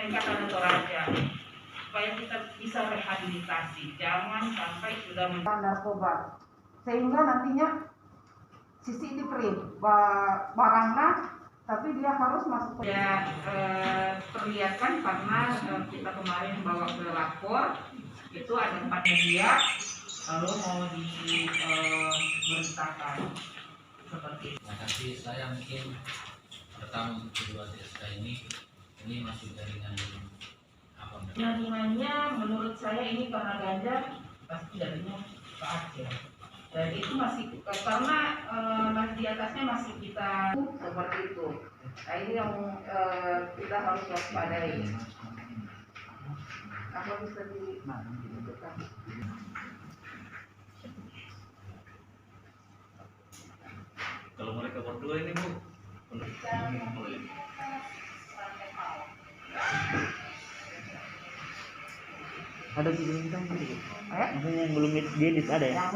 MK Tanah Toraja supaya kita bisa rehabilitasi, jangan sampai sudah narkoba, sehingga nantinya sisi itu free barangnya, tapi dia harus masuk ya. Perlihatkan karena kita kemarin bawa ke lapor itu ada 4 media, lalu mau diberitakan seperti itu. Nah, tapi saya mungkin pertama untuk kedua TSK ini masuk jaringan apa? Jaringannya menurut saya ini karena ganja pasti jaringannya ke Aceh. Dan itu masih karena di atasnya masih kita seperti itu. Nah ini yang kita harus waspadai. Apa bisa dibutuhkan? Kalau mereka berdua ini Bu, ada di bintang, maksudnya yang belum diedit ada ya?